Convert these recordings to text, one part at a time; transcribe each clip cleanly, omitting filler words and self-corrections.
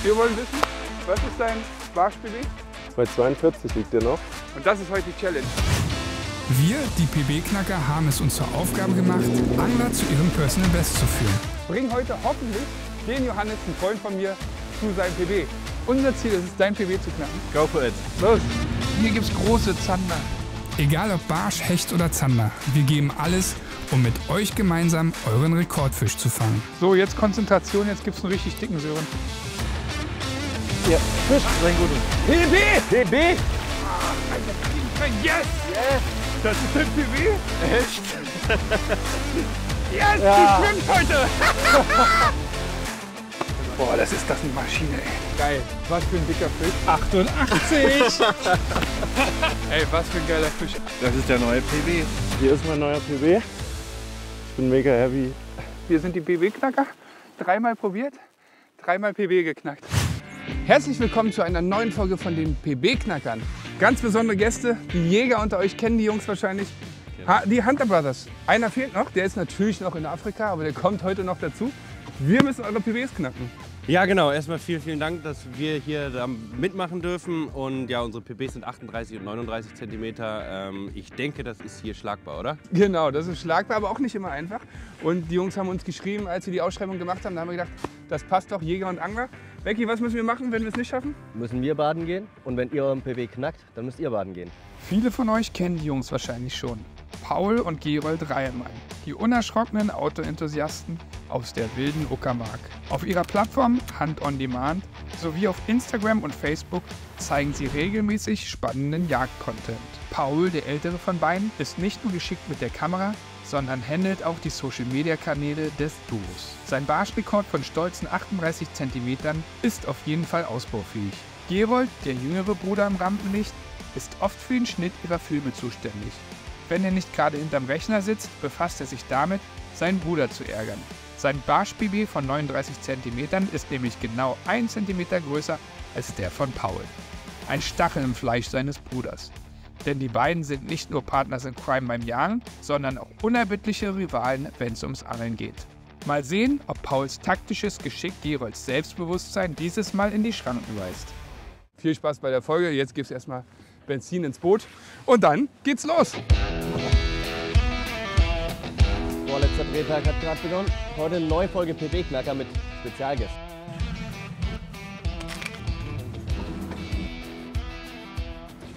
Wir wollen wissen, was ist dein Barsch-PB? Bei 42 liegt der noch. Und das ist heute die Challenge. Wir, die PB-Knacker, haben es uns zur Aufgabe gemacht, Angler zu ihrem Personal Best zu führen. Bring heute hoffentlich den Johannes, einen Freund von mir, zu seinem PB. Unser Ziel ist es, dein PB zu knacken. Go for it. Los! Hier gibt es große Zander. Egal ob Barsch, Hecht oder Zander, wir geben alles, um mit euch gemeinsam euren Rekordfisch zu fangen. So, jetzt Konzentration, jetzt gibt es einen richtig dicken Sören. Ja, Fisch, sein gutes. PB! PB! Yes! Yes! Das ist ein PB? Echt? Yes! Ja. Die schwimmt heute! Boah, das ist eine Maschine, ey. Geil. Was für ein dicker Fisch. 88! Ey, was für ein geiler Fisch. Das ist der neue PB. Hier ist mein neuer PB. Ich bin mega happy. Wir sind die PB-Knacker. 3-mal probiert, 3-mal PB geknackt. Herzlich willkommen zu einer neuen Folge von den PB-Knackern. Ganz besondere Gäste, die Jäger unter euch kennen die Jungs wahrscheinlich. Die Hunter Brothers. Einer fehlt noch, der ist natürlich noch in Afrika, aber der kommt heute noch dazu. Wir müssen eure PBs knacken. Ja, genau. Erstmal vielen Dank, dass wir hier da mitmachen dürfen. Und ja, unsere PBs sind 38 und 39 cm. Ich denke, das ist hier schlagbar, oder? Genau, das ist schlagbar, aber auch nicht immer einfach. Und die Jungs haben uns geschrieben, als wir die Ausschreibung gemacht haben, da haben wir gedacht, das passt doch, Jäger und Angler. Becky, was müssen wir machen, wenn wir es nicht schaffen? Müssen wir baden gehen und wenn ihr euren PB knackt, dann müsst ihr baden gehen. Viele von euch kennen die Jungs wahrscheinlich schon. Paul und Gerold Reilmann, die unerschrockenen Autoenthusiasten aus der wilden Uckermark. Auf ihrer Plattform Hunt on Demand sowie auf Instagram und Facebook zeigen sie regelmäßig spannenden Jagdcontent. Paul, der ältere von beiden, ist nicht nur geschickt mit der Kamera, sondern handelt auch die Social-Media-Kanäle des Duos. Sein Barschrekord von stolzen 38 cm ist auf jeden Fall ausbaufähig. Gerold, der jüngere Bruder im Rampenlicht, ist oft für den Schnitt ihrer Filme zuständig. Wenn er nicht gerade hinterm Rechner sitzt, befasst er sich damit, seinen Bruder zu ärgern. Sein Barsch-PB von 39 cm ist nämlich genau 1 cm größer als der von Paul. Ein Stachel im Fleisch seines Bruders. Denn die beiden sind nicht nur Partners in Crime beim Jagen, sondern auch unerbittliche Rivalen, wenn es ums Angeln geht. Mal sehen, ob Pauls taktisches Geschick Gerolds Selbstbewusstsein dieses Mal in die Schranken weist. Viel Spaß bei der Folge. Jetzt gibt es erstmal Benzin ins Boot und dann geht's los. Vorletzter Drehtag hat gerade begonnen. Heute eine neue Folge PB-Knacker mit Spezialgästen.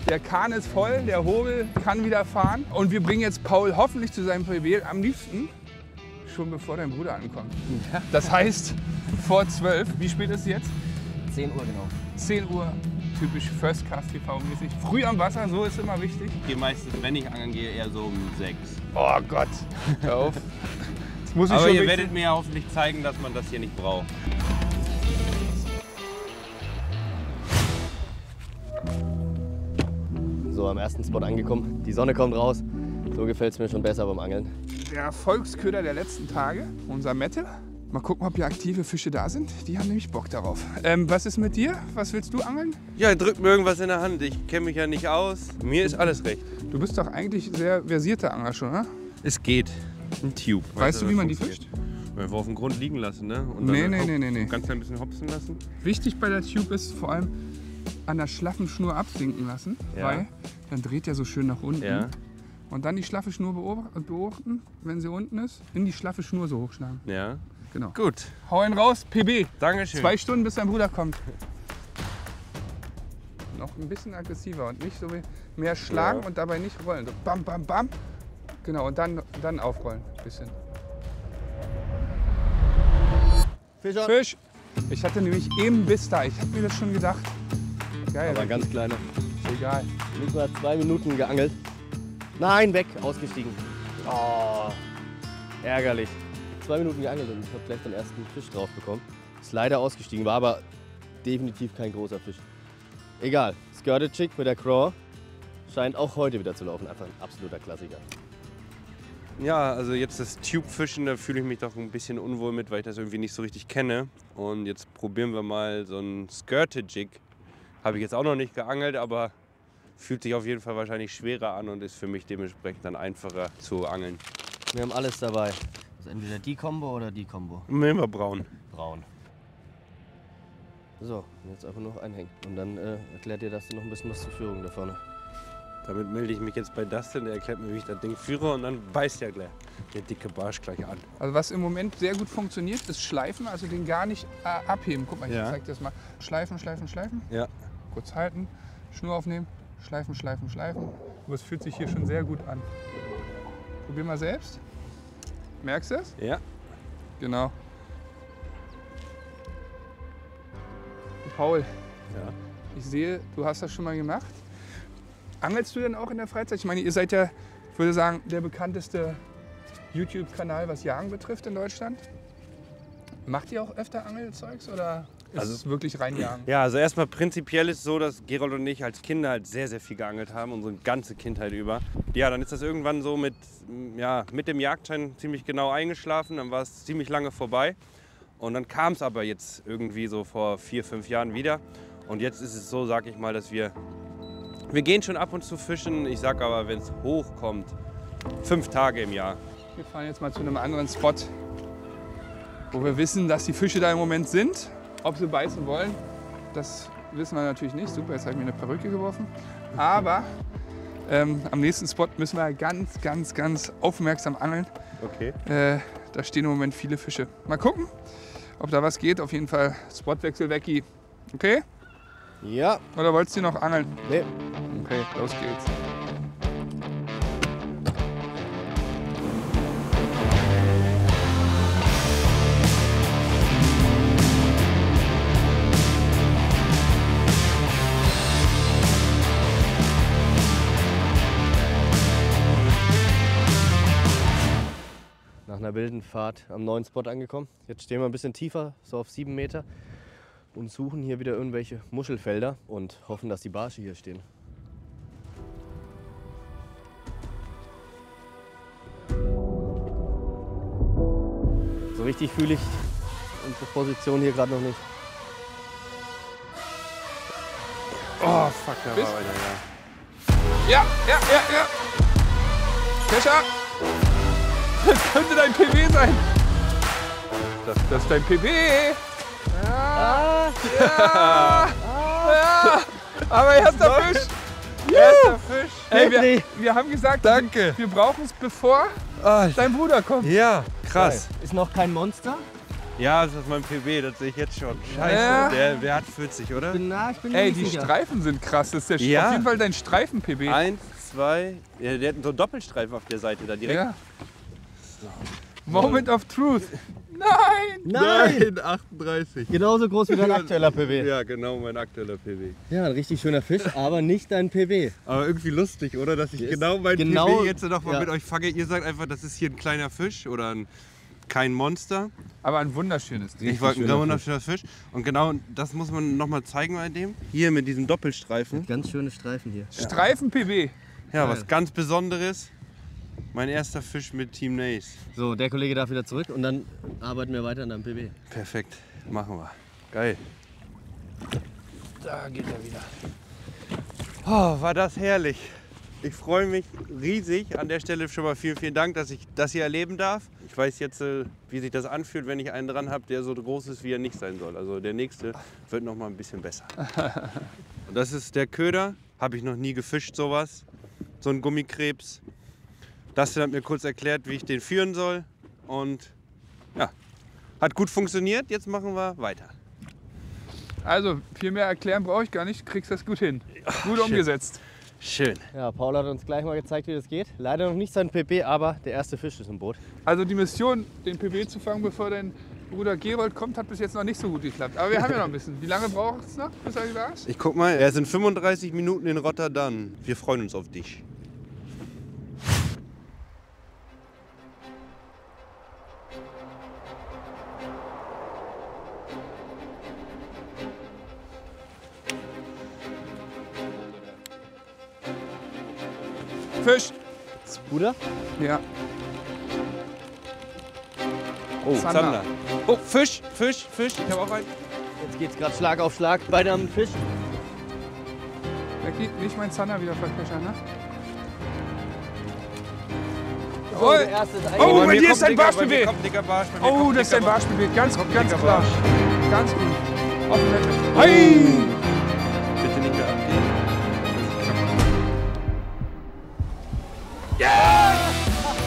Der Kahn ist voll, der Hobel kann wieder fahren und wir bringen jetzt Paul hoffentlich zu seinem PB, am liebsten schon bevor dein Bruder ankommt. Das heißt vor 12. Wie spät ist es jetzt? 10 Uhr genau. 10 Uhr, typisch First Cast TV mäßig. Früh am Wasser, so ist immer wichtig. Ich gehe meistens, wenn ich angeln gehe, eher so um 6. Oh Gott, hör auf. Das muss ich Aber schon ihr wichtig- werdet mir ja hoffentlich zeigen, dass man das hier nicht braucht. So, am ersten Spot angekommen. Die Sonne kommt raus. So gefällt es mir schon besser beim Angeln. Der Erfolgsköder der letzten Tage, unser Mette. Mal gucken, ob hier aktive Fische da sind. Die haben nämlich Bock darauf. Was ist mit dir? Was willst du angeln? Ja, drückt mir irgendwas in der Hand. Ich kenne mich ja nicht aus. Mir ist alles recht. Du bist doch eigentlich sehr versierter Angler schon, ne? Es geht. Ein Tube. Weißt du, wie das man die funktioniert? fischt? Einfach auf den Grund liegen lassen, ne? Und Nee, dann nee. Ganz klein bisschen hopsen lassen. Wichtig bei der Tube ist vor allem an der schlaffen Schnur absinken lassen, Ja. weil dann dreht er so schön nach unten. Ja. Und dann die schlaffe Schnur beobachten, wenn sie unten ist, in die schlaffe Schnur so hochschlagen. Ja. Genau. Gut. Hau ihn raus, PB. Dankeschön. 2 Stunden, bis dein Bruder kommt. Noch ein bisschen aggressiver und nicht so wie mehr schlagen Ja. und dabei nicht rollen. So bam, bam, bam. Genau, und dann aufrollen. Ein bisschen. Fisch on. Fisch! Ich hatte nämlich eben Biss da. Ich habe mir das schon gedacht. Geil. Aber ein ganz kleiner. Egal. Nicht mal 2 Minuten geangelt. Nein, weg, ausgestiegen. Oh, ärgerlich. 2 Minuten geangelt und ich habe gleich den ersten Fisch drauf bekommen. Ist leider ausgestiegen, war aber definitiv kein großer Fisch. Egal, Skirted Chick mit der Craw scheint auch heute wieder zu laufen. Einfach ein absoluter Klassiker. Ja, also jetzt das Tube-Fischen, da fühle ich mich doch ein bisschen unwohl mit, weil ich das irgendwie nicht so richtig kenne. Und jetzt probieren wir mal so einen Skirted Jig. Habe ich jetzt auch noch nicht geangelt, aber fühlt sich auf jeden Fall wahrscheinlich schwerer an und ist für mich dementsprechend dann einfacher zu angeln. Wir haben alles dabei. Also entweder die Kombo oder die Kombo. Nehmen wir braun. Braun. So, und jetzt einfach noch einhängen. Und dann erklärt dir das noch ein bisschen was zur Führung da vorne. Damit melde ich mich jetzt bei Dustin, der erklärt mir, wie ich das Ding führe und dann beißt ja gleich der dicke Barsch gleich an. Also was im Moment sehr gut funktioniert, ist Schleifen, also den gar nicht abheben. Guck mal, ich Ja. zeig dir das mal. Schleifen, schleifen, schleifen. Ja. Kurz halten, Schnur aufnehmen, schleifen, schleifen, schleifen. Aber es fühlt sich hier schon sehr gut an. Probier mal selbst. Merkst du es? Ja. Genau. Paul, Ja. ich sehe, du hast das schon mal gemacht. Angelst du denn auch in der Freizeit? Ich meine, ihr seid ja, ich würde sagen, der bekannteste YouTube-Kanal, was Jagen betrifft in Deutschland. Macht ihr auch öfter Angelzeugs oder ist es wirklich rein Jagen? Ja, also erstmal prinzipiell ist es so, dass Gerold und ich als Kinder halt sehr, sehr viel geangelt haben, unsere ganze Kindheit über. Ja, dann ist das irgendwann so mit dem Jagdschein ziemlich genau eingeschlafen, dann war es ziemlich lange vorbei. Und dann kam es aber jetzt irgendwie so vor 4, 5 Jahren wieder. Und jetzt ist es so, sag ich mal, dass wir gehen schon ab und zu fischen. Ich sag aber, wenn es hochkommt, 5 Tage im Jahr. Wir fahren jetzt mal zu einem anderen Spot, wo wir wissen, dass die Fische da im Moment sind. Ob sie beißen wollen, das wissen wir natürlich nicht. Super, jetzt habe ich mir eine Perücke geworfen. Aber am nächsten Spot müssen wir ganz, ganz, ganz aufmerksam angeln. Okay. Da stehen im Moment viele Fische. Mal gucken, ob da was geht. Auf jeden Fall Spotwechsel, Wecki. Okay? Ja. Oder wolltest du noch angeln? Nee. Okay, los geht's. Nach einer wilden Fahrt am neuen Spot angekommen. Jetzt stehen wir ein bisschen tiefer, so auf 7 Meter. Und suchen hier wieder irgendwelche Muschelfelder und hoffen, dass die Barsche hier stehen. So richtig fühle ich unsere Position hier gerade noch nicht. Oh, fuck, da Bist- war einer, ja. Ja. Fischer! Das könnte dein PB sein. Das ist dein PB. Ja. Aber erster Fisch. Erster Fisch. Ey, wir haben gesagt, Danke. wir brauchen es, bevor dein Bruder kommt. Ja, krass. Ist noch kein Monster? Ja, das ist mein PB, das sehe ich jetzt schon. Scheiße, Ja. der hat 40, oder? Ich bin Ey, die Streifen sind krass. Das ist der Ja. auf jeden Fall dein Streifen-PB. 1, 2, ja, der hat so einen Doppelstreifen auf der Seite da direkt. Ja. Moment of Truth. Nein! Nein! 38. Genauso groß wie dein aktueller PB. Ja, genau, mein aktueller PB. Ja, ein richtig schöner Fisch, aber nicht dein PB. Aber irgendwie lustig, oder? Dass ich Yes. genau mein Genau, PB jetzt noch mal ja. mit euch fange. Ihr sagt einfach, das ist hier ein kleiner Fisch oder kein Monster. Aber ein wunderschönes Ding. Ich wollte ein wunderschöner Fisch. Und genau das muss man noch mal zeigen bei dem. Hier mit diesem Doppelstreifen. Ganz schöne Streifen hier. Streifen-PB. Ja, was ganz Besonderes. Mein erster Fisch mit Team Nace. So, der Kollege darf wieder zurück und dann arbeiten wir weiter an deinem PB. Perfekt, machen wir. Geil. Da geht er wieder. Oh, war das herrlich. Ich freue mich riesig. An der Stelle schon mal vielen, vielen Dank, dass ich das hier erleben darf. Ich weiß jetzt, wie sich das anfühlt, wenn ich einen dran habe, der so groß ist, wie er nicht sein soll. Also der nächste wird noch mal ein bisschen besser. Und das ist der Köder. Habe ich noch nie gefischt, sowas. So ein Gummikrebs. Dustin hat mir kurz erklärt, wie ich den führen soll. Und ja, hat gut funktioniert. Jetzt machen wir weiter. Also, viel mehr erklären brauche ich gar nicht. Du kriegst das gut hin. Gut umgesetzt. Schön. Ja, Paul hat uns gleich mal gezeigt, wie das geht. Leider noch nicht sein PB, aber der erste Fisch ist im Boot. Also die Mission, den PB zu fangen, bevor dein Bruder Gerold kommt, hat bis jetzt noch nicht so gut geklappt. Aber wir haben ja noch ein bisschen. Wie lange braucht es noch, bis er da ist? Ich guck mal, er sind 35 Minuten in Rotterdam. Wir freuen uns auf dich. Fisch! Bruder? Ja. Oh, Zander. Zander. Oh, Fisch, Fisch, Fisch. Ich habe auch einen. Jetzt geht's gerade Schlag auf Schlag. Beide am Fisch. Becky, nicht mein Zander wieder verköchern, ne? Oh, der erste ist Oh, bei mir dir kommt ist ein dicker- bei mir Barsch-PB. kommt dicker Barsch, bei mir Oh, kommt das ist ein dicker Barsch. Barschbeweg. Ganz, Kommt ganz dicker klar. Barsch. Ganz gut. Auf dem Wetmex. Hey! Bitte nicht mehr abgeben.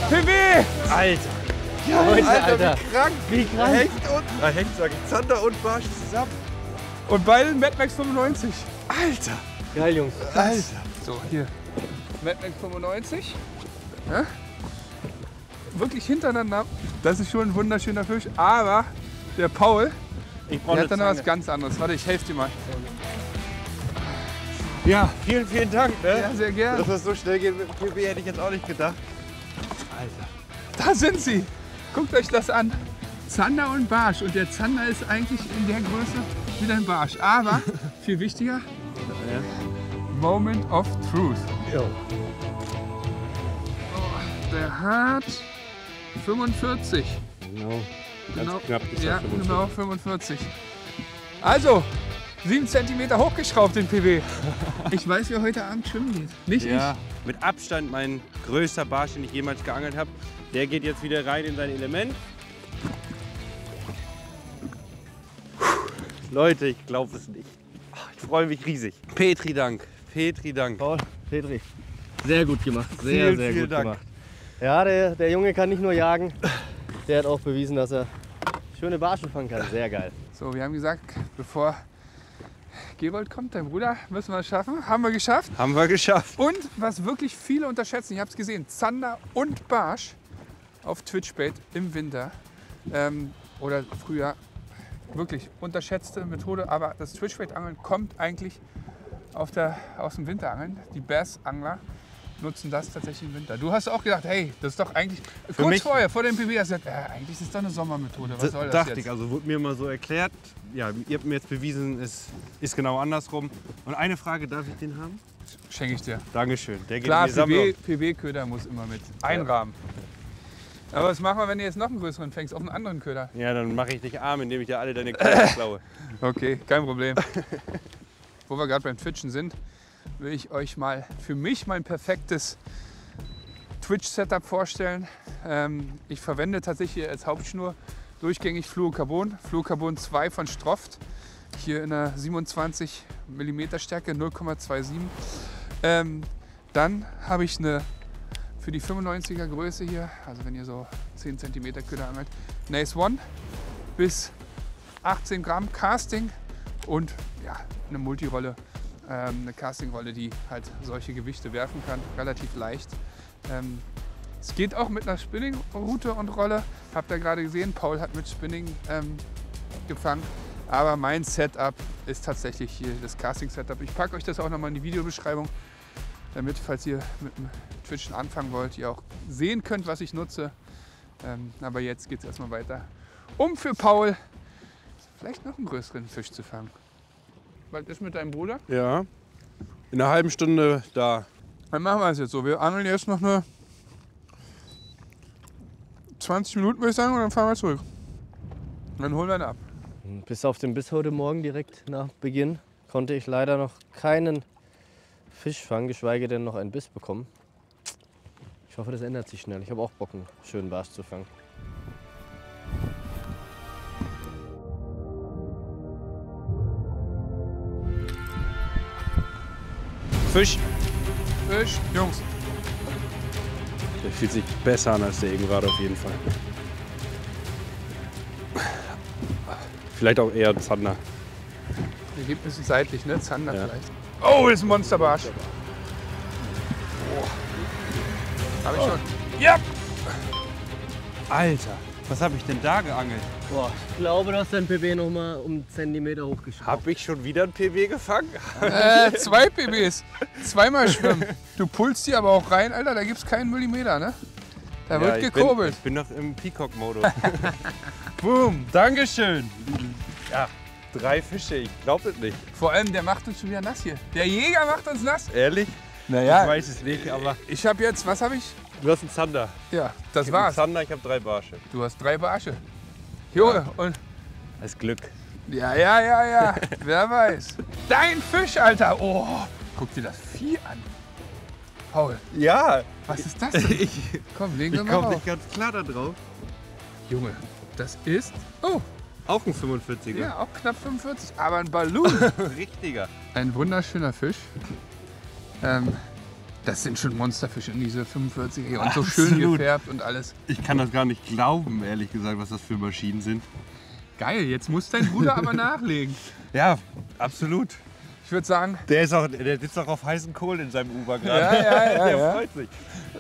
PB! Alter! Leute, Alter! Wie krank! Wie krank! Hecht sag ich. Zander und Barsch zusammen. Und beide Mad-Max 95. Alter! Geil, Jungs. Alter! So, hier. Mad-Max 95. Ja? Wirklich hintereinander. Das ist schon ein wunderschöner Fisch. Aber der Paul, Ich brauche der eine hat dann noch was Zange. ganz anderes. Warte, ich helfe dir mal. Ja, vielen, vielen Dank. Ne? Ja, sehr gern. Dass das so schnell geht mit dem PB, hätte ich jetzt auch nicht gedacht. Da sind sie. Guckt euch das an. Zander und Barsch. Und der Zander ist eigentlich in der Größe wie dein Barsch. Aber viel wichtiger, Moment of Truth. Jo. Der hat 45. Genau. Genau, knapp ist ja, das 45. genau 45. Also, 7 cm hochgeschraubt den PB. Ich weiß, wer heute Abend schwimmen geht. Nicht Ja, mit Abstand mein größter Barsch, den ich jemals geangelt habe. Der geht jetzt wieder rein in sein Element. Leute, ich glaube es nicht. Ich freue mich riesig. Petri Dank. Petri Dank. Paul, Petri. Sehr gut gemacht. Sehr, sehr vielen gut Dank. gemacht. Ja, der Junge kann nicht nur jagen, der hat auch bewiesen, dass er schöne Barschen fangen kann. Sehr geil. ich. So, wir haben gesagt, bevor Gerold kommt, dein Bruder, müssen wir es schaffen. Haben wir geschafft. Haben wir geschafft. Und was wirklich viele unterschätzen, ich habe es gesehen, Zander und Barsch auf Twitchbait im Winter oder früher. Wirklich unterschätzte Methode, aber das Twitchbait-Angeln kommt eigentlich aus dem Winterangeln. Die Bass-Angler nutzen das tatsächlich im Winter. Du hast auch gedacht, hey, das ist doch eigentlich, kurz mich- vorher, vor dem PB, hast du gesagt, eigentlich ist das doch eine Sommermethode, was soll das Dachte jetzt? ich, also wurde mir mal so erklärt. Ja, ihr habt mir jetzt bewiesen, es ist genau andersrum. Und eine Frage, darf ich den haben? Schenke ich dir. Dankeschön. Der geht Klar, in die Sammlung. PB-Köder muss immer mit einrahmen. Aber was machen wir, wenn du jetzt noch einen größeren fängst, auf einen anderen Köder? Ja, dann mache ich dich arm, indem ich dir alle deine Köder klaue. Okay, kein Problem. Wo wir gerade beim Twitchen sind, will ich euch mal für mich mein perfektes Twitch-Setup vorstellen. Ich verwende tatsächlich als Hauptschnur durchgängig Fluorocarbon. Fluorocarbon 2 von Stroft. Hier in einer 27 mm Stärke, 0,27. Dann habe ich eine für die 95er Größe hier, also wenn ihr so 10 cm Köder angelt, Nace One bis 18 Gramm Casting und ja, eine Multirolle, eine Castingrolle, die halt solche Gewichte werfen kann, relativ leicht. Es geht auch mit einer Spinning-Route und Rolle, habt ihr gerade gesehen, Paul hat mit Spinning gefangen, aber mein Setup ist tatsächlich hier das Casting-Setup. Ich packe euch das auch nochmal in die Videobeschreibung, damit, falls ihr mit dem Twitchen anfangen wollt, ihr auch sehen könnt, was ich nutze. Aber jetzt geht es erstmal weiter, um für Paul vielleicht noch einen größeren Fisch zu fangen. Was ist mit deinem Bruder? Ja, in einer halben Stunde da. Dann machen wir es jetzt so. Wir angeln jetzt noch eine 20 Minuten, würde ich sagen, und dann fahren wir zurück. Dann holen wir ihn ab. Bis auf den Biss heute Morgen direkt nach Beginn konnte ich leider noch keinen Fisch fangen, geschweige denn noch einen Biss bekommen. Ich hoffe, das ändert sich schnell. Ich habe auch Bock, einen schönen Barsch zu fangen. Fisch. Fisch, Jungs. Der fühlt sich besser an als der eben gerade auf jeden Fall. Vielleicht auch eher Zander. Der geht ein bisschen seitlich, ne? Zander Ja. vielleicht. Oh, das ist ein Monsterbarsch. Hab ich schon. Ja! Alter, was habe ich denn da geangelt? Boah, ich glaube, du hast dein PB noch mal um einen Zentimeter hochgeschraubt. Habe ich schon wieder ein PB gefangen? 2 PBs. Zweimal schwimmen. Du pulst die aber auch rein, Alter, da gibt's keinen Millimeter, ne? Da wird gekurbelt. Ich bin noch im Peacock-Modus. Boom. Dankeschön. Ja, 3 Fische, ich glaube es nicht. Vor allem, der macht uns schon wieder nass hier. Der Jäger macht uns nass. Ehrlich? Naja, Ich weiß es nicht, aber ich habe jetzt, was habe ich? du hast einen Zander. Ja, das Ich hab einen war's. Zander, ich habe 3 Barsche. Du hast 3 Barsche. Junge, und Das ist Glück. ja, wer weiß. Dein Fisch, Alter. Oh, guck dir das Vieh an. Paul, Ja, was ist das denn? Komm, legen wir ich mal komme auf. nicht ganz klar da drauf. Junge, das ist... Oh, Auch ein 45er. Ja, auch knapp 45, aber ein Balloon. Richtiger. Ein wunderschöner Fisch. Das sind schon Monsterfische, diese 45er hier. Und so schön Absolut. gefärbt und alles. Ich kann das gar nicht glauben, ehrlich gesagt, was das für Maschinen sind. Geil, jetzt muss dein Bruder aber nachlegen. Ja, absolut. Ich würde sagen, Der sitzt auch auf heißen Kohlen in seinem Uber gerade. Ja. Der freut sich.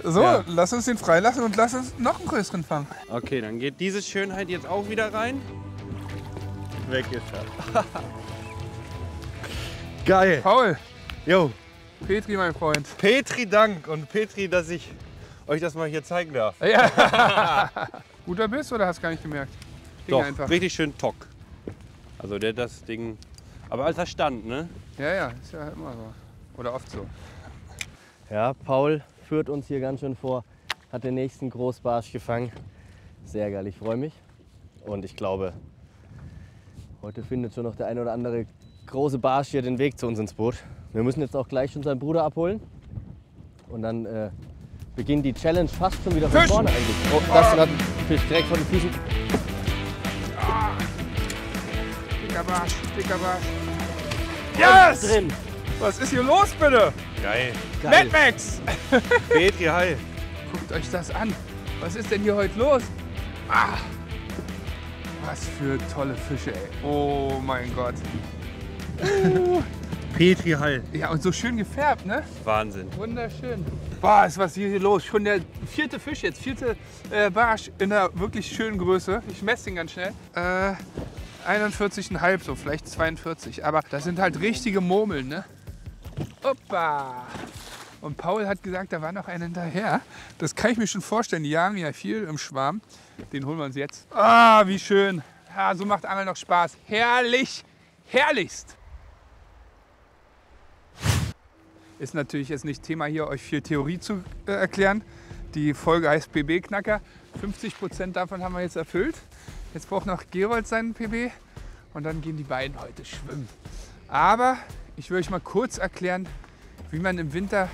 so, Ja. lass uns den freilassen und lass uns noch einen größeren fangen. Okay, dann geht diese Schönheit jetzt auch wieder rein. Weg ist er. Geil. Paul, Jo, Petri, mein Freund. Petri Dank und Petri, dass ich euch das mal hier zeigen darf. Ja. Guter Biss oder hast du gar nicht gemerkt? Ging Doch, einfach. richtig schön Tock. Also der das Ding, aber als er stand, ne? Ja, ist ja immer so. Oder oft so. Ja, Paul führt uns hier ganz schön vor, hat den nächsten Großbarsch gefangen. Sehr geil, ich freue mich. Und ich glaube, heute findet schon noch der ein oder andere große Barsch hier den Weg zu uns ins Boot. Wir müssen jetzt auch gleich schon seinen Bruder abholen. Und dann beginnt die Challenge fast schon wieder von Fisch! vorne eigentlich. Oh, das hat ein Fisch direkt vor den Füßen. Dicker Barsch. Yes! Drin. Was ist hier los, bitte? Geil. Mad Max! Petri, hi. Guckt euch das an. Was ist denn hier heute los? Ah, was für tolle Fische, ey. Oh mein Gott. Petri, hi. Ja, und so schön gefärbt, ne? Wahnsinn. Wunderschön. Boah, ist was hier los. Schon der vierte Fisch jetzt, vierte Barsch in einer wirklich schönen Größe. Ich messe den ganz schnell. 41,5, so vielleicht 42. Aber das sind halt richtige Murmeln, ne? Opa! Und Paul hat gesagt, da war noch einer hinterher. Das kann ich mir schon vorstellen. Die jagen ja viel im Schwarm. Den holen wir uns jetzt. Ah, wie schön. Ja, so macht Angeln noch Spaß. Herrlich, herrlichst. Ist natürlich jetzt nicht Thema hier, euch viel Theorie zu erklären. Die Folge heißt PB-Knacker. 50% davon haben wir jetzt erfüllt. Jetzt braucht noch Gerold seinen PB und dann gehen die beiden heute schwimmen. Aber ich will euch mal kurz erklären, wie man im Winter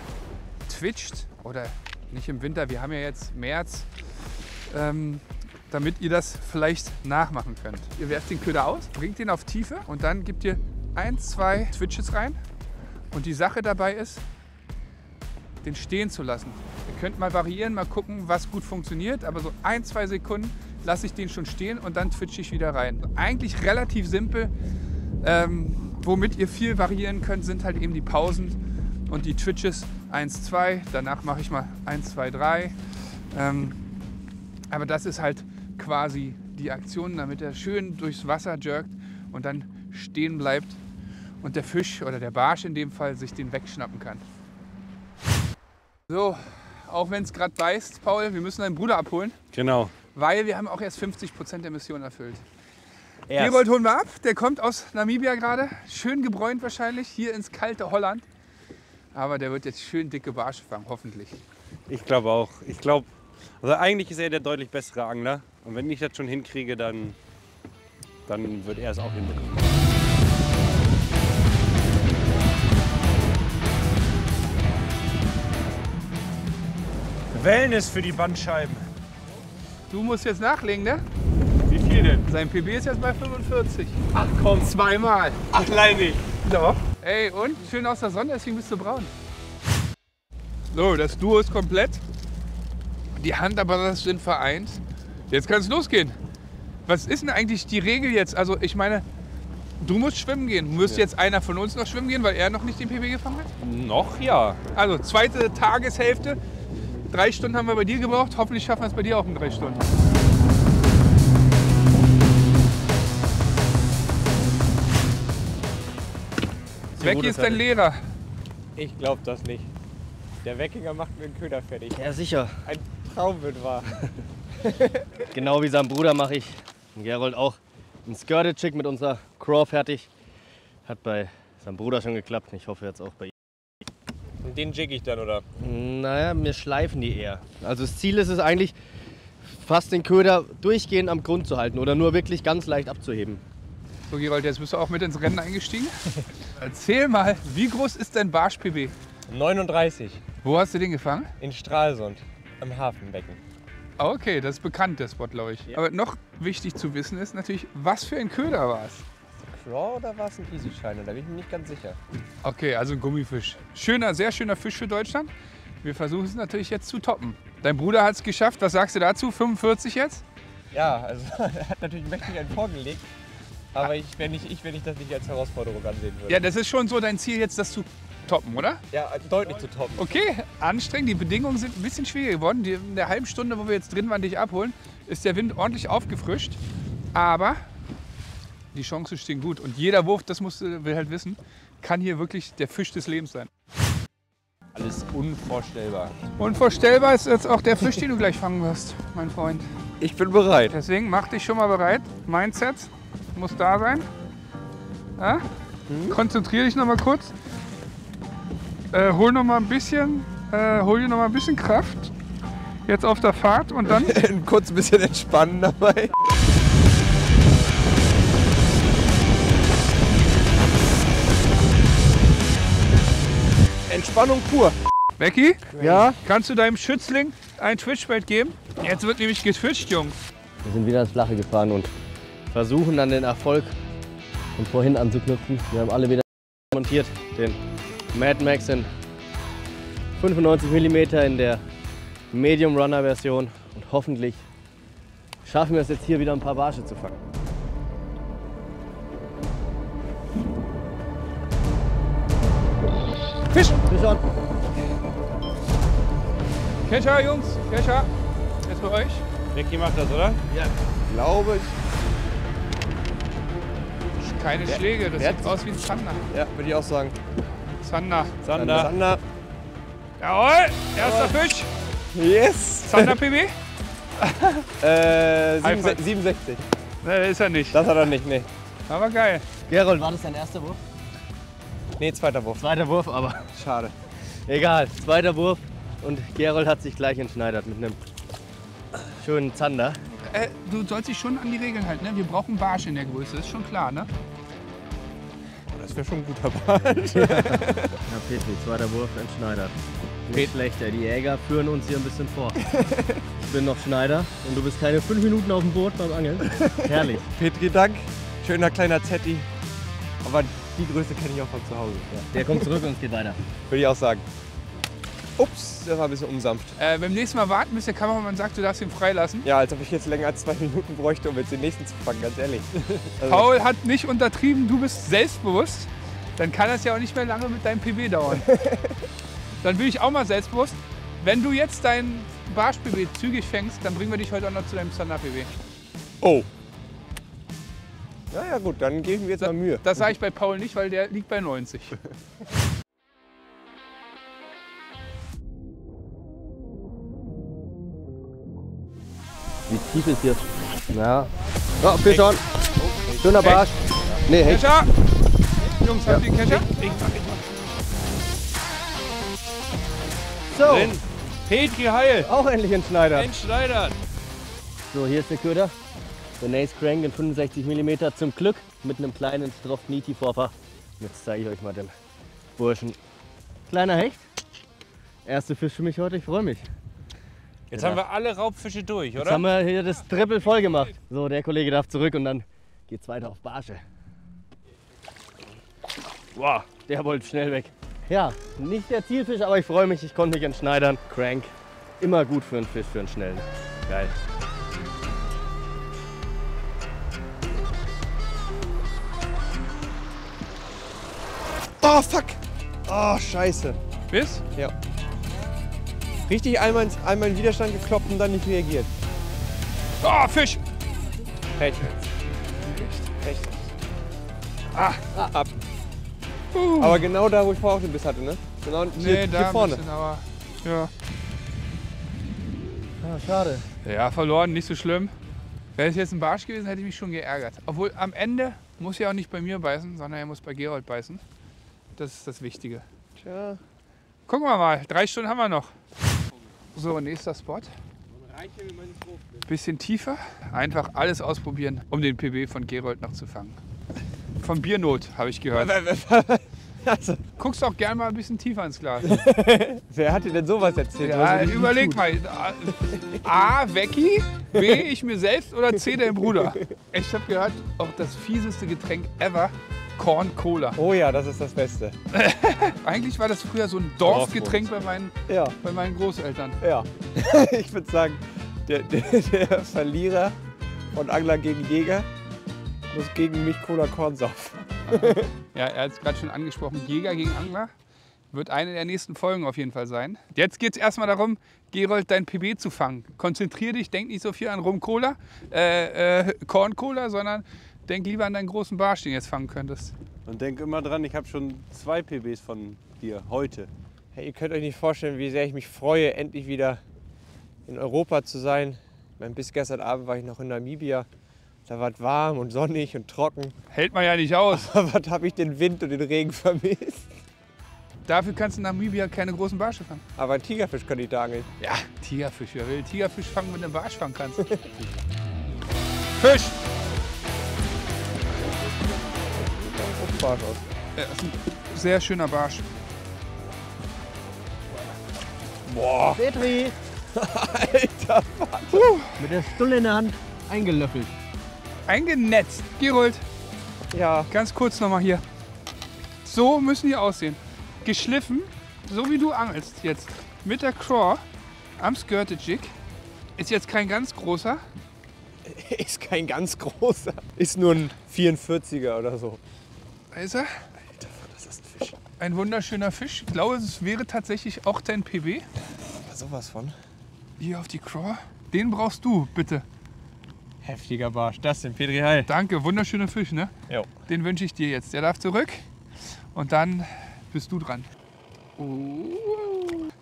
twitcht. Oder nicht im Winter, wir haben ja jetzt März. Damit ihr das vielleicht nachmachen könnt. Ihr werft den Köder aus, bringt ihn auf Tiefe und dann gebt ihr 1, 2 Twitches rein. Und die Sache dabei ist, den stehen zu lassen. Ihr könnt mal variieren, mal gucken, was gut funktioniert, aber so 1, 2 Sekunden lasse ich den schon stehen und dann twitche ich wieder rein. Eigentlich relativ simpel. Womit ihr viel variieren könnt, sind halt eben die Pausen und die Twitches 1, 2. Danach mache ich mal 1, 2, 3. Aber das ist halt quasi die Aktion, damit er schön durchs Wasser jerkt und dann stehen bleibt und der Fisch oder der Barsch in dem Fall sich den wegschnappen kann. So, auch wenn es gerade beißt, Paul, wir müssen deinen Bruder abholen, Genau. weil wir haben auch erst 50% der Mission erfüllt. Erst. Gerold holen wir ab, der kommt aus Namibia gerade, schön gebräunt wahrscheinlich, hier ins kalte Holland. Aber der wird jetzt schön dicke Barsche fangen, hoffentlich. Ich glaube auch. Also eigentlich ist er der deutlich bessere Angler. Und wenn ich das schon hinkriege, dann wird er es auch hinbekommen. Wellness für die Bandscheiben. Du musst jetzt nachlegen, ne? Wie viel denn? Sein PB ist jetzt bei 45. Ach komm, Zweimal. ach nein nicht. Doch. Ey, und? Schön aus der Sonne, deswegen bist du braun. So, das Duo ist komplett. Die Handabers sind vereint. Jetzt kann es losgehen. Was ist denn eigentlich die Regel jetzt? Also ich meine, du musst schwimmen gehen. Müsste jetzt einer von uns noch schwimmen gehen, weil er noch nicht den PB gefangen hat? Noch ja. Also zweite Tageshälfte. 3 Stunden haben wir bei dir gebraucht. Hoffentlich schaffen wir es bei dir auch in 3 Stunden. Becky ist dein Lehrer. Ich glaube das nicht. Der Weckinger macht mir den Köder fertig. Ja, sicher. Ein Traum wird wahr. Genau wie sein Bruder mache ich, Gerold auch, einen Skirted Jig mit unserer Craw fertig. Hat bei seinem Bruder schon geklappt. Ich hoffe jetzt auch bei ihm. Und den jigge ich dann, oder? Naja, wir schleifen die eher. Also das Ziel ist es eigentlich, fast den Köder durchgehend am Grund zu halten oder nur wirklich ganz leicht abzuheben. So Gerold, jetzt bist du auch mit ins Rennen eingestiegen. Erzähl mal, wie groß ist dein Barsch-PB? 39 Wo hast du den gefangen? in Stralsund am Hafenbecken. Okay, das ist bekannt, der Spot, glaube ich. Ja. Aber noch wichtig zu wissen ist natürlich, was für ein Köder war es? Craw oder war es ein Easy-Shiner? Da bin ich mir nicht ganz sicher. Okay, also ein Gummifisch. Schöner, sehr schöner Fisch für Deutschland. Wir versuchen es natürlich jetzt zu toppen. Dein Bruder hat es geschafft. Was sagst du dazu? 45 jetzt? Ja, also er hat natürlich mächtig einen vorgelegt. Aber wenn ich das nicht als Herausforderung ansehen würde. Ja, das ist schon so dein Ziel jetzt, das zu toppen, oder? Ja, deutlich zu toppen. Okay, anstrengend. Die Bedingungen sind ein bisschen schwieriger geworden. In der halben Stunde, wo wir jetzt drin waren, dich abholen, ist der Wind ordentlich aufgefrischt. Aber die Chancen stehen gut. Und jeder Wurf, das will halt wissen, kann hier wirklich der Fisch des Lebens sein. Alles unvorstellbar. Unvorstellbar ist jetzt auch der Fisch, den du gleich fangen wirst, mein Freund. Ich bin bereit. Deswegen mach dich schon mal bereit. Mindset muss da sein. Ja? Konzentriere dich noch mal kurz. Hol noch mal ein bisschen, hol dir noch mal ein bisschen Kraft. Jetzt auf der Fahrt und dann Kurz ein bisschen entspannen dabei. Entspannung pur. Becky, Ja? kannst du deinem Schützling ein Twitchbait geben? Jetzt wird nämlich getwitcht, Jungs. Wir sind wieder ins Flache gefahren und versuchen dann den Erfolg von vorhin anzuknüpfen. Wir haben alle wieder montiert. Den Mad Max in 95 mm in der Medium Runner Version. Und hoffentlich schaffen wir es jetzt hier wieder ein paar Barsche zu fangen. Fisch! Fisch on! Kescher, Jungs, Kescher. Jetzt für euch. Ricky macht das, oder? Ja. Glaube ich. Keine Schläge, das sieht aus wie ein Zander. Ja, würde ich auch sagen. Zander. Sander. Jawohl, erster Fisch. Yes! Zander PB? 67. Ne, ist er nicht. Das hat er nicht, nee. Aber geil. Gerold, war das dein erster Wurf? Nee, zweiter Wurf. Zweiter Wurf, aber Schade. egal. Zweiter Wurf und Gerold hat sich gleich entschneidert mit einem schönen Zander. Du sollst dich schon an die Regeln halten, ne? Wir brauchen Barsch in der Größe, ist schon klar, ne? Das wäre schon ein guter Barsch. Ja, Petri, zweiter Wurf entschneidert. Nicht schlechter, die Jäger führen uns hier ein bisschen vor. Ich bin noch Schneider und du bist keine 5 Minuten auf dem Boot beim Angeln. Herrlich. Petri, Dank. Schöner kleiner Zetti. Aber die Größe kenne ich auch von zu Hause. Ja. Der kommt zurück und es geht weiter. Würde ich auch sagen. Ups, das war ein bisschen unsanft. Beim nächsten Mal warten, bis der Kameramann sagt, du darfst ihn freilassen. Ja, als ob ich jetzt länger als 2 Minuten bräuchte, um jetzt den nächsten zu fangen, ganz ehrlich. Also, Paul hat nicht untertrieben, du bist selbstbewusst. Dann kann das ja auch nicht mehr lange mit deinem PB dauern. Dann bin ich auch mal selbstbewusst. Wenn du jetzt deinen Barsch-PB zügig fängst, dann bringen wir dich heute auch noch zu deinem Zander-PB. oh. Ja, gut, dann geben wir jetzt mal Mühe. Das sage ich bei Paul nicht, weil der liegt bei 90. Wie tief ist hier? Ja. Oh, Fisch on. Schöner Barsch. Nee, Hecht. Kescher! Jungs, habt ihr einen Kescher? So, Drin. Petri heil. auch endlich entschneidert. Entschneidert. So, hier ist der Köder. Der Nace Crank in 65 mm zum Glück mit einem kleinen Stroft Niti Vorper. Jetzt zeige ich euch mal den Burschen. Kleiner Hecht. Erste Fisch für mich heute, ich freue mich. Jetzt haben wir alle Raubfische durch, Jetzt oder? haben wir hier das Triple voll gemacht. So, der Kollege darf zurück und dann geht's weiter auf Barsche. Wow, der wollte schnell weg. Ja, nicht der Zielfisch, aber ich freue mich, ich konnte mich entschneidern. Crank, immer gut für einen Fisch, für einen schnellen. Geil. Oh, fuck. Oh, scheiße. Bis? Ja. Richtig einmal in Widerstand gekloppt und dann nicht reagiert. Oh, Fisch! Recht. Ab. Aber genau da, wo ich vorher auch den Biss hatte, ne? Genau hier, da hier ein vorne. bisschen, aber ja. Ah, schade. Ja, verloren, nicht so schlimm. Wäre es jetzt ein Barsch gewesen, hätte ich mich schon geärgert. Obwohl am Ende muss er auch nicht bei mir beißen, sondern er muss bei Gerold beißen. Das ist das Wichtige. Tja. Gucken wir mal, 3 Stunden haben wir noch. So, nächster Spot. Bisschen tiefer. Einfach alles ausprobieren, um den PB von Gerold noch zu fangen. Von Biernot, habe ich gehört. Also, Guckst auch gerne mal ein bisschen tiefer ins Glas. wer hat dir denn sowas erzählt? Ja, Was ich überleg tut? mal. A, Vecchi, B, ich mir selbst oder C, der Bruder. Ich habe gehört, auch das fieseste Getränk ever, Corn Cola. Oh ja, das ist das Beste. Eigentlich war das früher so ein Dorfgetränk bei Ja, meinen Großeltern. ja. Ich würde sagen, der Verlierer von Angler gegen Jäger muss gegen mich Cola Korn saufen. Ja, er hat es gerade schon angesprochen, Jäger gegen Angler. Wird eine der nächsten Folgen auf jeden Fall sein. Jetzt geht es erstmal darum, Gerold, dein PB zu fangen. Konzentrier dich, denk nicht so viel an Rum-Cola, Korn-Cola, sondern denk lieber an deinen großen Barsch, den du jetzt fangen könntest. Und denk immer dran, ich habe schon 2 PBs von dir heute. Hey, ihr könnt euch nicht vorstellen, wie sehr ich mich freue, endlich wieder in Europa zu sein. Bis gestern Abend war ich noch in Namibia. Da war es warm und sonnig und trocken. Hält man ja nicht aus. Aber was habe ich den Wind und den Regen vermisst? Dafür kannst du in Namibia keine großen Barsche fangen. Aber einen Tigerfisch kann ich da angeln. Ja, Tigerfisch, wer will Tigerfisch fangen, wenn du einen Barsch fangen kannst? Fisch! Barsch aus. Ja, das ist ein sehr schöner Barsch. Boah, Petri, Alter, mit der Stulle in der Hand eingelöffelt. Eingenetzt. Gerold, ja. ganz kurz nochmal hier. So müssen die aussehen. Geschliffen, so wie du angelst jetzt. Mit der Craw am Skirted-Jig. Ist jetzt kein ganz großer. Ist kein ganz großer. Ist nur ein 44er oder so. Da ist er. Alter, das ist ein Fisch. Ein wunderschöner Fisch. Ich glaube, es wäre tatsächlich auch dein PB. Aber sowas von. Hier auf die Craw. Den brauchst du, bitte. Heftiger Barsch. Das sind Petri Heil. Danke, wunderschöner Fisch, ne? Jo. Den wünsche ich dir jetzt. Der darf zurück und dann bist du dran.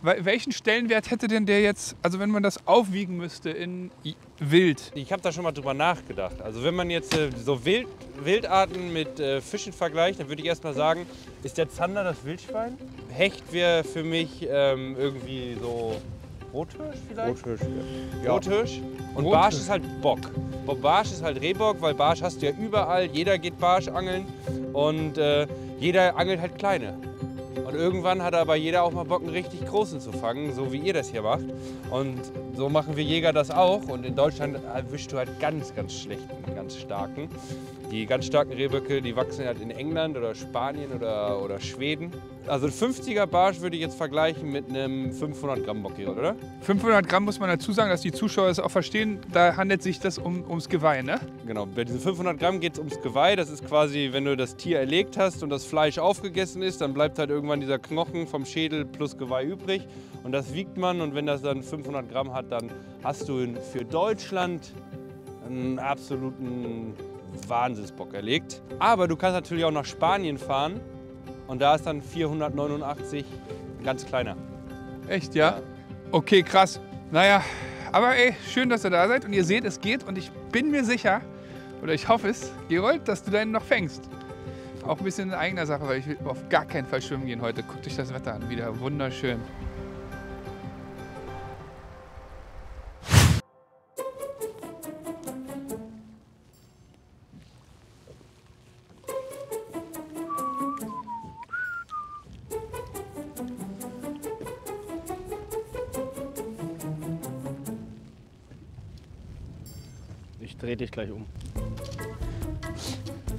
Welchen Stellenwert hätte denn der jetzt, also wenn man das aufwiegen müsste in Wild? Ich habe da schon mal drüber nachgedacht. Also wenn man jetzt so Wildarten mit Fischen vergleicht, dann würde ich erstmal sagen, ist der Zander das Wildschwein? Hecht wäre für mich irgendwie so Rothirsch vielleicht? Rothirsch. Rothirsch. Und Rothirsch. Barsch ist halt Bock. Barsch ist halt Rehbock, weil Barsch hast du ja überall. Jeder geht Barsch angeln und jeder angelt halt kleine. Und irgendwann hat aber jeder auch mal Bock, einen richtig großen zu fangen, so wie ihr das hier macht. Und so machen wir Jäger das auch. Und in Deutschland erwischst du halt ganz, ganz schlechten, ganz starken. Die ganz starken Rehböcke, die wachsen halt in England oder Spanien oder Schweden. Also ein 50er Barsch würde ich jetzt vergleichen mit einem 500 Gramm Bock hier, oder? 500 Gramm muss man dazu sagen, dass die Zuschauer es auch verstehen, da handelt sich das ums Geweih, ne? Genau, bei diesen 500 Gramm geht es ums Geweih. Das ist quasi, wenn du das Tier erlegt hast und das Fleisch aufgegessen ist, dann bleibt halt irgendwann dieser Knochen vom Schädel plus Geweih übrig. Und das wiegt man und wenn das dann 500 Gramm hat, dann hast du für Deutschland einen absoluten Wahnsinnsbock erlegt. Aber du kannst natürlich auch nach Spanien fahren und da ist dann 489 ein ganz kleiner. Echt, ja? Okay, krass. Naja, aber ey, schön, dass ihr da seid und ihr seht, es geht und ich bin mir sicher, oder ich hoffe es, Gerold, dass du deinen noch fängst. Auch ein bisschen in eigener Sache, weil ich will auf gar keinen Fall schwimmen gehen heute. Guckt euch das Wetter an, wieder wunderschön. Ich drehe dich gleich um.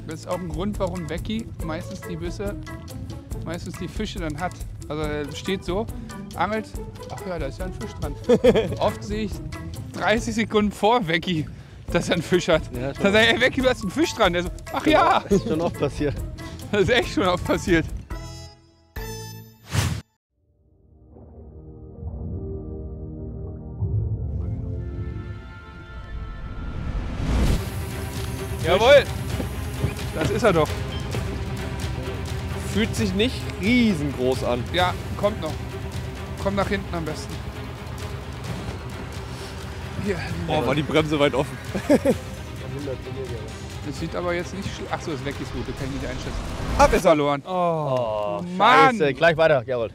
Das ist auch ein Grund, warum Becky meistens die Fische dann hat. Also er steht so, angelt, ach ja, da ist ja ein Fisch dran. Oft sehe ich 30 Sekunden vor Becky, dass er einen Fisch hat. Ja, schon Dann sage ich, ey Becky, du hast einen Fisch dran. Der so, ach ja, Das ist schon oft passiert. das ist echt schon oft passiert. Jawohl, das ist er doch. Fühlt sich nicht riesengroß an. Ja, kommt noch. Komm nach hinten am besten. Hier. Boah, war die Bremse weit offen. Das sieht aber jetzt nicht schlecht. Achso, das weg ist gut, das kann ich nicht einschätzen. Hab es Verloren. Oh, Mann! Scheiße. Gleich weiter, Gerold.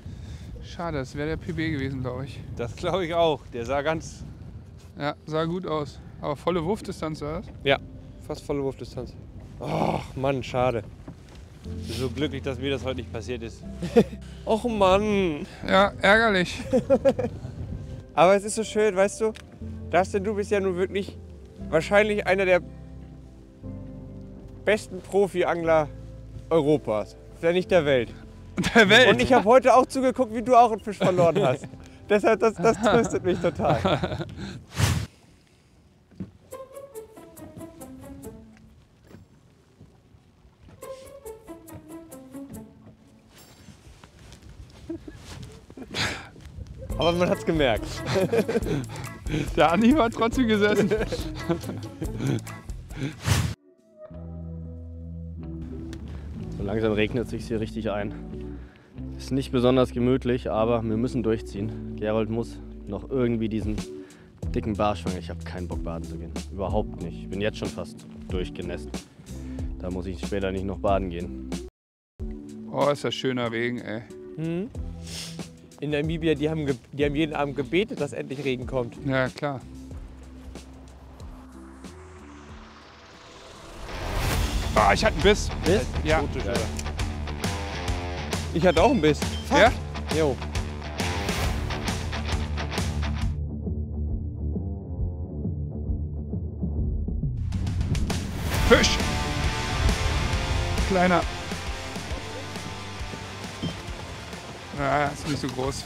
Schade, das wäre der PB gewesen, glaube ich. Das glaube ich auch. Der sah ganz... Ja, sah gut aus. Aber volle Wurfdistanz, oder? Ja, fast volle Wurfdistanz. Ach Mann, schade. Ich bin so glücklich, dass mir das heute nicht passiert ist. Och Mann. Ja, ärgerlich. Aber es ist so schön, weißt du, Dustin, du bist ja nun wirklich wahrscheinlich einer der besten Profi-Angler Europas, wenn nicht der Welt. Der Welt. Und ich habe heute auch zugeguckt, wie du auch einen Fisch verloren hast. Deshalb, das tröstet mich total. Aber man hat's gemerkt. Der Andi war trotzdem gesessen. So langsam regnet es sich hier richtig ein. Ist nicht besonders gemütlich, aber wir müssen durchziehen. Gerold muss noch irgendwie diesen dicken Barsch fangen. Ich habe keinen Bock baden zu gehen. Überhaupt nicht. Ich bin jetzt schon fast durchgenässt. Da muss ich später nicht noch baden gehen. Oh, ist das schöner Regen, ey. In Namibia, die haben jeden Abend gebetet, dass endlich Regen kommt. Ja, klar. Ah, ich hatte einen Biss. Biss? Ja. Ich hatte auch einen Biss. Ja? Jo. Fisch. Kleiner. Ja, ist nicht so groß.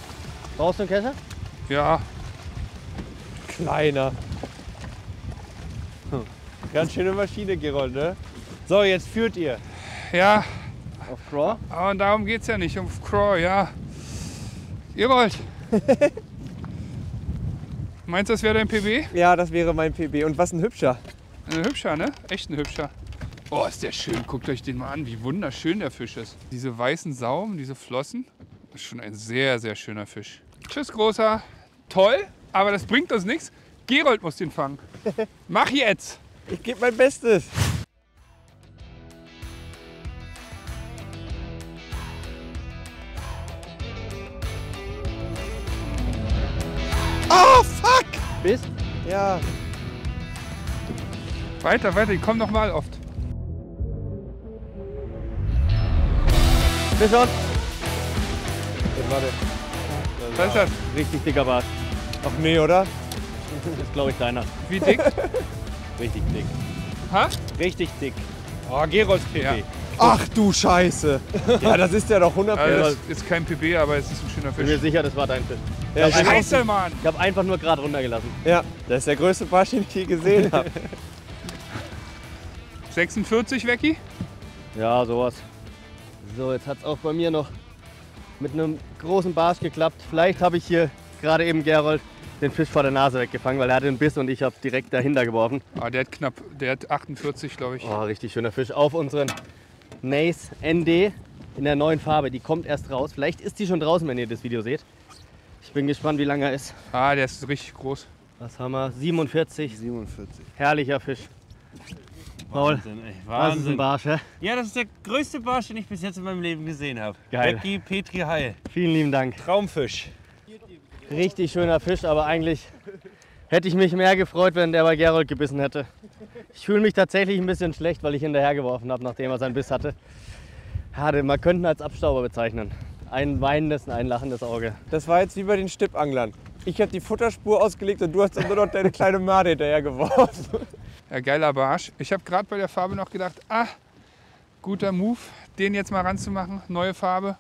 Brauchst du einen Kescher? Ja, Kleiner. Ganz schöne Maschine, Gerold, ne? So, jetzt führt ihr. ja. Auf Craw? Aber darum geht's ja nicht, um Craw, ja. Ihr wollt. Meinst du, das wäre dein PB? Ja, das wäre mein PB. Und was ein hübscher. Ein hübscher, ne? Echt ein hübscher. Oh, ist der schön. Guckt euch den mal an, wie wunderschön der Fisch ist. Diese weißen Saumen, diese Flossen. Das ist schon ein sehr, sehr schöner Fisch. Tschüss, Großer. Toll, aber das bringt uns nichts. Gerold muss den fangen. Mach jetzt. Ich gebe mein Bestes. Oh, fuck! Biss? Ja. Weiter, weiter. Die kommen noch mal oft. Fisch on! Warte. Was ist das? Richtig dicker Barsch. Ach nee, oder? Das ist, glaube ich, deiner. Wie dick? Richtig dick. Ha? Richtig dick. Oh, Gerolds PB. Ja. Ach du Scheiße. Ja, das ist ja doch 100%. Also das ist kein PB, aber es ist ein schöner Ich bin mir Fisch. sicher, das war dein Fisch. Ja, Scheiße, Mann! Ich habe einfach nur gerade runtergelassen. ja, das ist der größte Barsch, den ich je gesehen habe. 46, Wecki? Ja, sowas. So, jetzt hat es auch bei mir noch mit einem großen Barsch geklappt. Vielleicht habe ich hier gerade eben Gerold den Fisch vor der Nase weggefangen, weil er hatte einen Biss und ich habe direkt dahinter geworfen. Ah, der hat 48, glaube ich. Oh, richtig schöner Fisch auf unseren Nace ND in der neuen Farbe. Die kommt erst raus. Vielleicht ist die schon draußen, wenn ihr das Video seht. Ich bin gespannt, wie lange er ist. Ah, der ist richtig groß. Was haben wir? 47. 47. Herrlicher Fisch. Paul, Wahnsinn, ey. das ist ein Wahnsinn. Barsch, hä? Ja, das ist der größte Barsch, den ich bis jetzt in meinem Leben gesehen habe. Geil. Becky Petri Heil. Vielen lieben Dank. Traumfisch. Richtig schöner Fisch, aber eigentlich hätte ich mich mehr gefreut, wenn der bei Gerold gebissen hätte. Ich fühle mich tatsächlich ein bisschen schlecht, weil ich hinterhergeworfen habe, nachdem er seinen Biss hatte. Schade, man könnte ihn als Abstauber bezeichnen. Ein weinendes und ein lachendes Auge. Das war jetzt wie bei den Stippanglern. Ich habe die Futterspur ausgelegt und du hast dann nur noch deine kleine Made hinterhergeworfen. Ja, geiler Barsch. Ich habe gerade bei der Farbe noch gedacht, guter Move, den jetzt mal ranzumachen. Neue Farbe.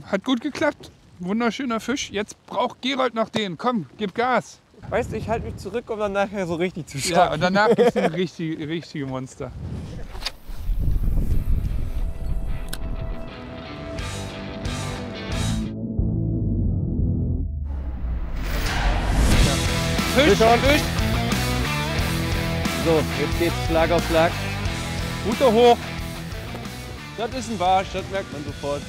Hat gut geklappt. Wunderschöner Fisch. Jetzt braucht Gerold noch den. Komm, gib Gas. Weißt du, ich halte mich zurück, um dann nachher so richtig zu Ja, schauen. und danach gibt es ein richtige Monster. Fisch, Fisch on. Fisch. So, jetzt geht's Schlag auf Schlag. Guter hoch. Das ist ein Barsch, das merkt man sofort.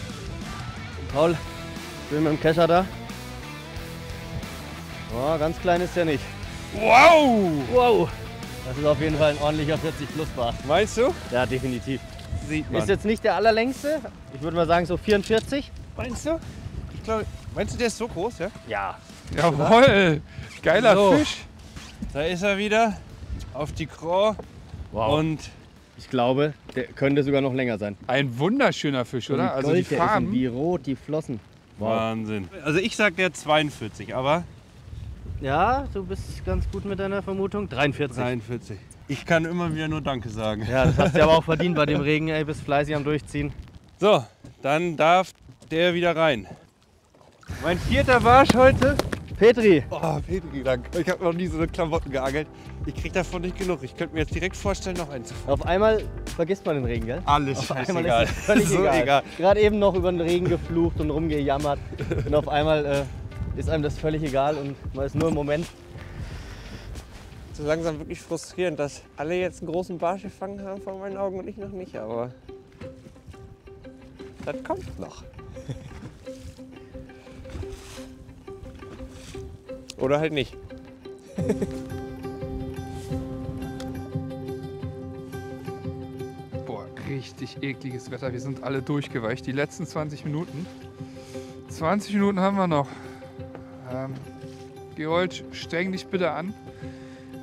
Paul, ich bin mit dem Kescher da. Oh, ganz klein ist der nicht. Wow. Wow! Das ist auf jeden Fall ein ordentlicher 40 plus Barsch. Meinst du? Ja, definitiv. Sieht man. Ist jetzt nicht der allerlängste. Ich würde mal sagen so 44. Meinst du? Ich glaube, meinst du, der ist so groß, ja? Ja. Jawohl. Geiler So. Fisch. Da ist er wieder auf die Craw. Wow. Und Ich glaube, der könnte sogar noch länger sein. Ein wunderschöner Fisch, oder? Wie Also die gold der ist und Farben. wie rot die Flossen. Wow. Wahnsinn. Also ich sag der 42, aber Ja, du bist ganz gut mit deiner Vermutung. 43. 43. Ich kann immer wieder nur Danke sagen. Ja, das hast du aber auch verdient bei dem Regen, ey, bist fleißig am Durchziehen. So, dann darf der wieder rein. Mein 4. Barsch heute. Petri, Oh, Petri, danke. Ich habe noch nie so eine Klamotten geangelt. Ich krieg davon nicht genug. Ich könnte mir jetzt direkt vorstellen, noch einzufangen. auf einmal vergisst man den Regen, gell? Alles Auf einmal scheißegal. ist es völlig So egal. egal. Gerade eben noch über den Regen geflucht und rumgejammert. Und auf einmal ist einem das völlig egal und man ist nur im Moment. So langsam wirklich frustrierend, dass alle jetzt einen großen Barsch gefangen haben vor meinen Augen und ich noch nicht. Aber das kommt noch. Oder halt nicht. Boah, richtig ekliges Wetter. Wir sind alle durchgeweicht. Die letzten 20 Minuten. 20 Minuten haben wir noch. Gerold, streng dich bitte an.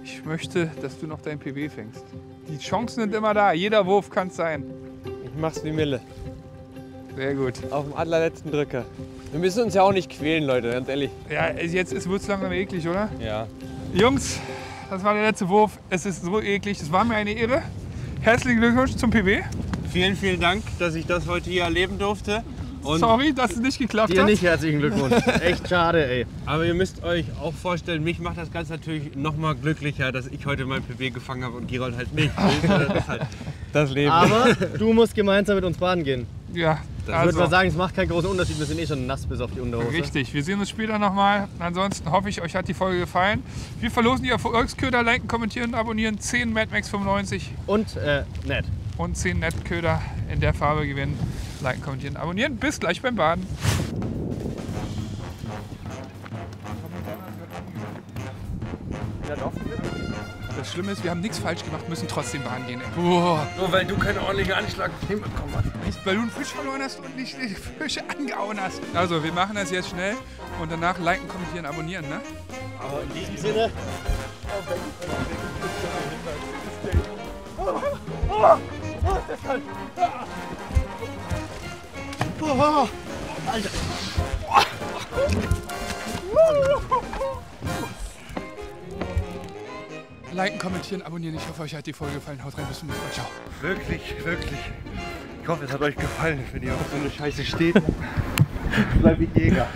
Ich möchte, dass du noch dein PB fängst. Die Chancen sind immer da. Jeder Wurf kann es sein. Ich mach's wie Mille. Sehr gut. Auf dem allerletzten Drücker. Wir müssen uns ja auch nicht quälen, Leute, ganz ehrlich. Ja, jetzt wird es langsam eklig, oder? Ja. Jungs, das war der letzte Wurf. Es ist so eklig. Es war mir eine Ehre. Herzlichen Glückwunsch zum PB. Vielen, vielen Dank, dass ich das heute hier erleben durfte. Und Sorry, dass es nicht geklappt Dir hat. nicht herzlichen Glückwunsch. Echt schade, ey. Aber ihr müsst euch auch vorstellen, mich macht das Ganze natürlich noch mal glücklicher, dass ich heute mein PB gefangen habe und Gerold halt nicht. Das ist halt das Leben. Aber du musst gemeinsam mit uns baden gehen. Ja, Ich würde mal also, sagen, es macht keinen großen Unterschied. Wir sind eh schon nass bis auf die Unterhose. richtig. Wir sehen uns später nochmal. Ansonsten hoffe ich, euch hat die Folge gefallen. Wir verlosen die Erfolgsköder. Liken, kommentieren, abonnieren. 10 Mad Max 95 Und nett. und 10 Nettköder in der Farbe gewinnen. Liken, kommentieren, abonnieren. Bis gleich beim Baden. Das Schlimme ist, wir haben nichts falsch gemacht, müssen trotzdem baden gehen. Boah. Nur weil du keinen ordentlichen Anschlag hinbekommen hast. Echt, weil du einen Fisch verloren hast und nicht die Fische angehauen hast. Also, wir machen das jetzt schnell und danach liken, kommentieren, abonnieren, ne? Aber in diesem Sinne. Liken, kommentieren, abonnieren. Ich hoffe, euch hat die Folge gefallen. Haut rein, bis zum nächsten Mal. Ciao. Wirklich, wirklich. Ich hoffe, es hat euch gefallen. Wenn ihr auf so eine Scheiße steht, bleibe ich Jäger.